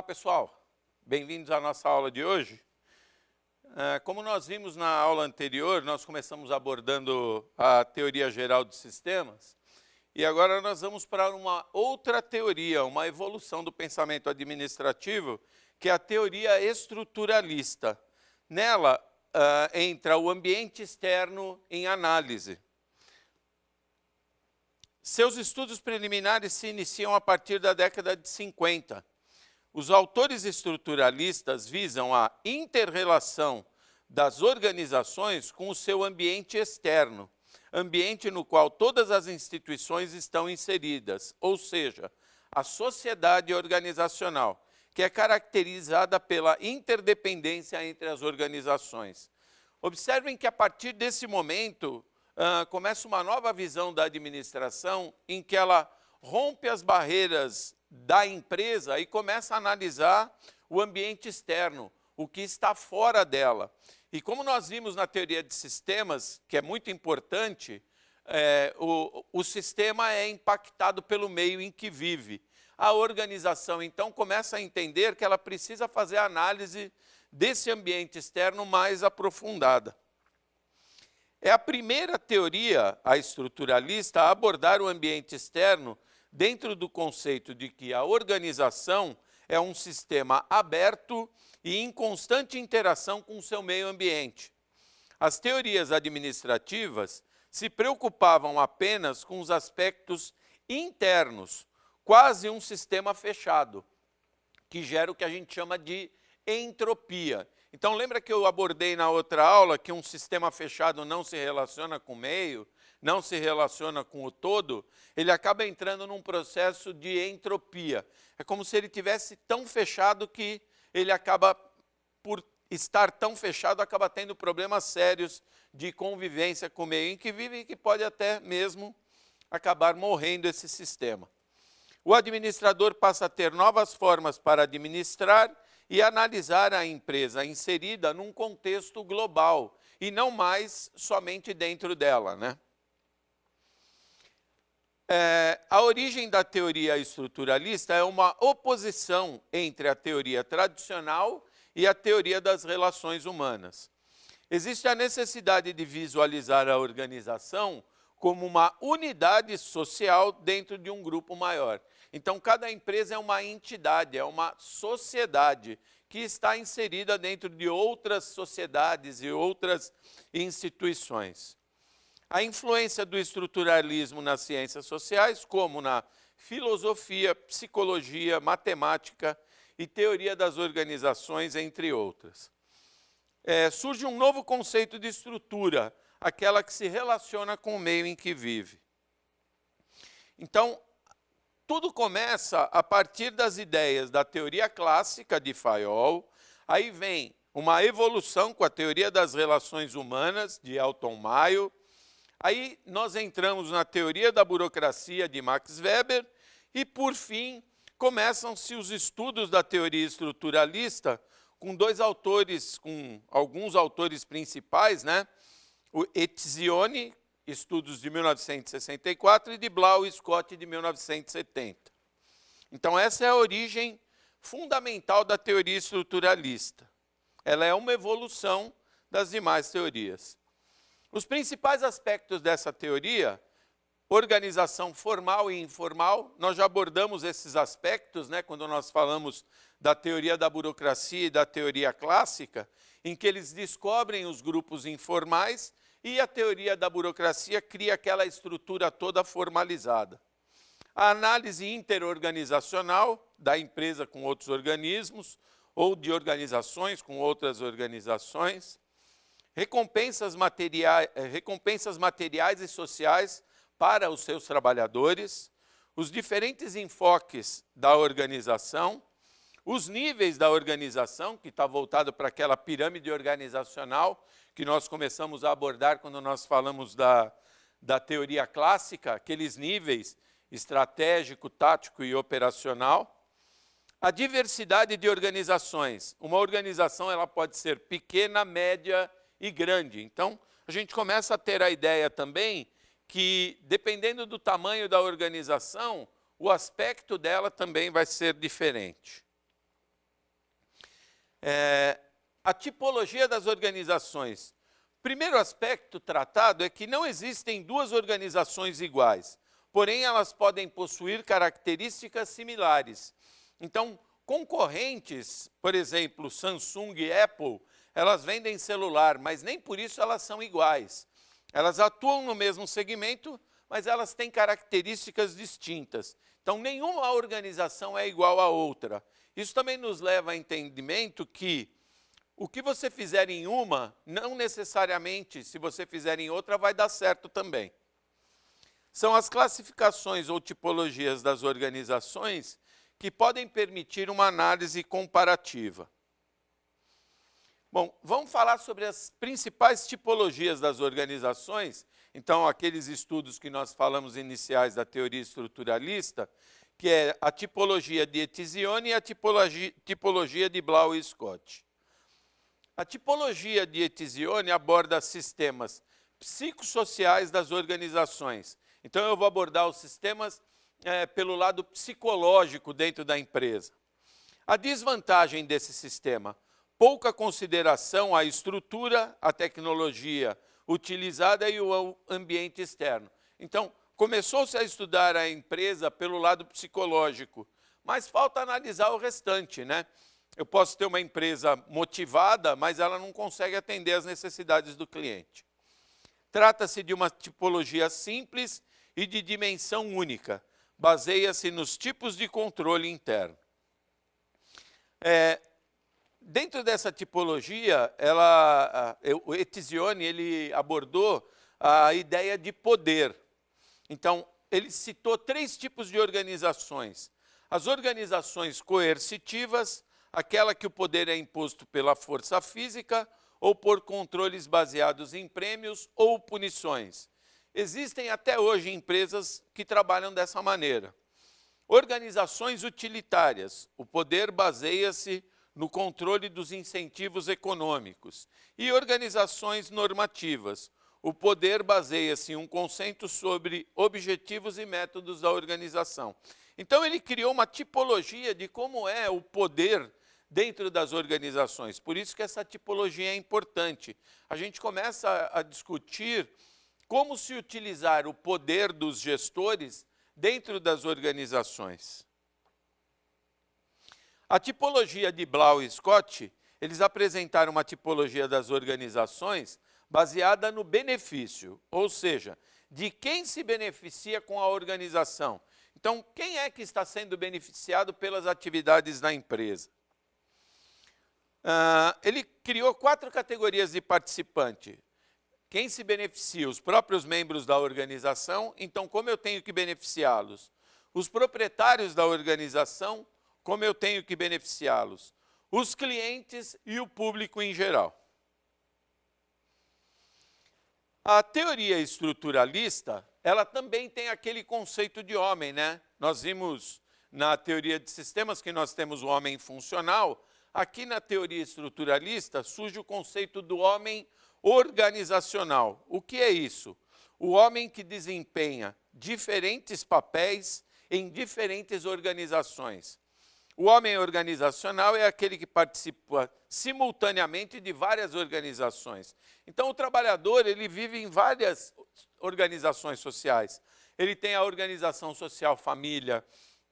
pessoal, bem-vindos à nossa aula de hoje. Como nós vimos na aula anterior, nós começamos abordando a teoria geral de sistemas e agora nós vamos para uma outra teoria, uma evolução do pensamento administrativo, que é a teoria estruturalista. Nela entra o ambiente externo em análise. Seus estudos preliminares se iniciam a partir da década de 50. Os autores estruturalistas visam a inter-relação das organizações com o seu ambiente externo, ambiente no qual todas as instituições estão inseridas, ou seja, a sociedade organizacional, que é caracterizada pela interdependência entre as organizações. Observem que a partir desse momento começa uma nova visão da administração em que ela rompe as barreiras da empresa e começa a analisar o ambiente externo, o que está fora dela. E como nós vimos na teoria de sistemas, que é muito importante, o sistema é impactado pelo meio em que vive. A organização, então, começa a entender que ela precisa fazer a análise desse ambiente externo mais aprofundada. É a primeira teoria, a estruturalista, a abordar o ambiente externo dentro do conceito de que a organização é um sistema aberto e em constante interação com o seu meio ambiente. As teorias administrativas se preocupavam apenas com os aspectos internos, quase um sistema fechado, que gera o que a gente chama de entropia. Então, lembra que eu abordei na outra aula que um sistema fechado não se relaciona com o meio, não se relaciona com o todo? Ele acaba entrando num processo de entropia. É como se ele tivesse tão fechado que ele acaba, por estar tão fechado, acaba tendo problemas sérios de convivência com o meio em que vive e que pode até mesmo acabar morrendo esse sistema. O administrador passa a ter novas formas para administrar e analisar a empresa inserida num contexto global e não mais somente dentro dela, né? A origem da teoria estruturalista é uma oposição entre a teoria tradicional e a teoria das relações humanas. Existe a necessidade de visualizar a organização como uma unidade social dentro de um grupo maior. Então, cada empresa é uma entidade, é uma sociedade que está inserida dentro de outras sociedades e outras instituições. A influência do estruturalismo nas ciências sociais, como na filosofia, psicologia, matemática e teoria das organizações, entre outras. Surge um novo conceito de estrutura, aquela que se relaciona com o meio em que vive. Então, tudo começa a partir das ideias da teoria clássica de Fayol, aí vem uma evolução com a teoria das relações humanas, de Elton Mayo, aí nós entramos na teoria da burocracia de Max Weber e, por fim, começam-se os estudos da teoria estruturalista com alguns autores principais, né? O Etzioni, estudos de 1964, e de Blau e Scott, de 1970. Então, essa é a origem fundamental da teoria estruturalista. Ela é uma evolução das demais teorias. Os principais aspectos dessa teoria, organização formal e informal, nós já abordamos esses aspectos, né, quando nós falamos da teoria da burocracia e da teoria clássica, em que eles descobrem os grupos informais e a teoria da burocracia cria aquela estrutura toda formalizada. A análise interorganizacional da empresa com outros organismos ou de organizações com outras organizações, recompensas materiais e sociais para os seus trabalhadores, os diferentes enfoques da organização, os níveis da organização, que está voltado para aquela pirâmide organizacional que nós começamos a abordar quando nós falamos da teoria clássica, aqueles níveis estratégico, tático e operacional. A diversidade de organizações. Uma organização ela pode ser pequena, média e grande. Então, a gente começa a ter a ideia também que, dependendo do tamanho da organização, o aspecto dela também vai ser diferente. A tipologia das organizações. Primeiro aspecto tratado é que não existem duas organizações iguais, porém elas podem possuir características similares. Então, concorrentes, por exemplo, Samsung e Apple, elas vendem celular, mas nem por isso elas são iguais. Elas atuam no mesmo segmento, mas elas têm características distintas. Então, nenhuma organização é igual à outra. Isso também nos leva a entendimento que o que você fizer em uma, não necessariamente, se você fizer em outra, vai dar certo também. São as classificações ou tipologias das organizações que podem permitir uma análise comparativa. Bom, vamos falar sobre as principais tipologias das organizações. Então, aqueles estudos que nós falamos iniciais da teoria estruturalista, que é a tipologia de Etzioni e a tipologia de Blau e Scott. A tipologia de Etzioni aborda sistemas psicossociais das organizações. Então, eu vou abordar os sistemas pelo lado psicológico dentro da empresa. A desvantagem desse sistema: pouca consideração à estrutura, à tecnologia utilizada e ao ambiente externo. Então, começou-se a estudar a empresa pelo lado psicológico, mas falta analisar o restante, né? Eu posso ter uma empresa motivada, mas ela não consegue atender às necessidades do cliente. Trata-se de uma tipologia simples e de dimensão única. Baseia-se nos tipos de controle interno. Dentro dessa tipologia, o Etzioni ele abordou a ideia de poder. Então, ele citou 3 tipos de organizações. As organizações coercitivas, aquela que o poder é imposto pela força física ou por controles baseados em prêmios ou punições. Existem até hoje empresas que trabalham dessa maneira. Organizações utilitárias, o poder baseia-se no controle dos incentivos econômicos. E organizações normativas, o poder baseia-se em um conceito sobre objetivos e métodos da organização. Então, ele criou uma tipologia de como é o poder dentro das organizações. Por isso que essa tipologia é importante. A gente começa a discutir como se utilizar o poder dos gestores dentro das organizações. A tipologia de Blau e Scott, eles apresentaram uma tipologia das organizações baseada no benefício, ou seja, de quem se beneficia com a organização. Então, quem é que está sendo beneficiado pelas atividades da empresa? Ele criou 4 categorias de participante. Quem se beneficia? Os próprios membros da organização. Então, como eu tenho que beneficiá-los? Os proprietários da organização, como eu tenho que beneficiá-los? Os clientes e o público em geral. A teoria estruturalista, ela também tem aquele conceito de homem, né? Nós vimos na teoria de sistemas que nós temos o homem funcional. Aqui na teoria estruturalista surge o conceito do homem organizacional. O que é isso? O homem que desempenha diferentes papéis em diferentes organizações. O homem organizacional é aquele que participa simultaneamente de várias organizações. Então, o trabalhador, ele vive em várias organizações sociais. Ele tem a organização social família,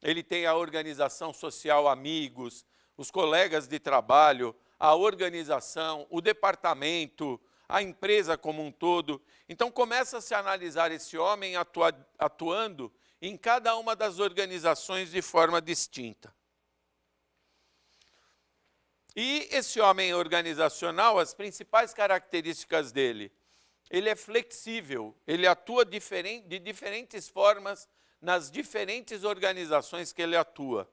ele tem a organização social amigos, os colegas de trabalho, a organização, o departamento, a empresa como um todo. Então, começa-se a analisar esse homem atuando em cada uma das organizações de forma distinta. E esse homem organizacional, as principais características dele: ele é flexível, ele atua de diferentes formas nas diferentes organizações que ele atua.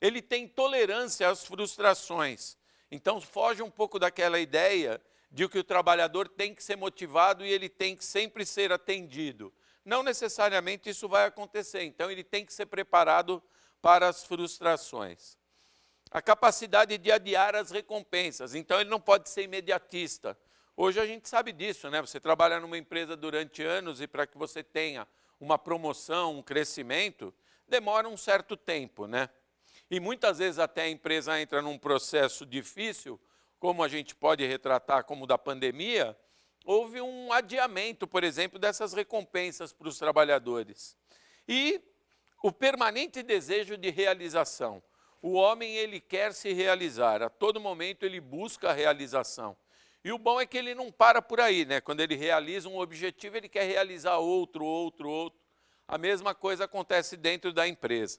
Ele tem tolerância às frustrações. Então, foge um pouco daquela ideia de que o trabalhador tem que ser motivado e ele tem que sempre ser atendido. Não necessariamente isso vai acontecer, então ele tem que ser preparado para as frustrações. A capacidade de adiar as recompensas, então ele não pode ser imediatista. Hoje a gente sabe disso, né? Você trabalha numa empresa durante anos e para que você tenha uma promoção, um crescimento, demora um certo tempo, né? e muitas vezes até a empresa entra num processo difícil, como a gente pode retratar como o da pandemia, houve um adiamento, por exemplo, dessas recompensas para os trabalhadores. E o permanente desejo de realização. O homem, ele quer se realizar, a todo momento ele busca a realização. E o bom é que ele não para por aí, né? Quando ele realiza um objetivo, ele quer realizar outro. A mesma coisa acontece dentro da empresa.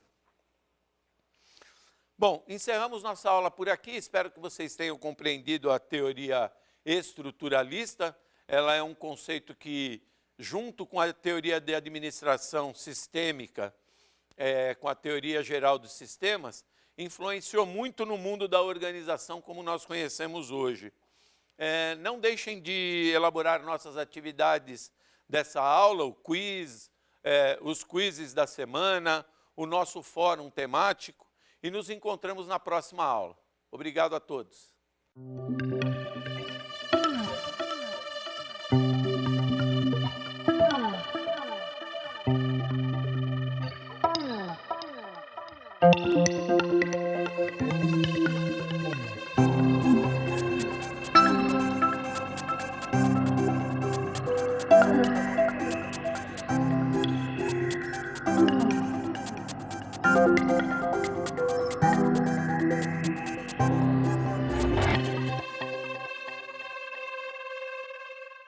Bom, encerramos nossa aula por aqui, espero que vocês tenham compreendido a teoria estruturalista. Ela é um conceito que, junto com a teoria de administração sistêmica, com a teoria geral dos sistemas, influenciou muito no mundo da organização como nós conhecemos hoje. Não deixem de elaborar nossas atividades dessa aula, o quiz, os quizzes da semana, o nosso fórum temático, e nos encontramos na próxima aula. Obrigado a todos.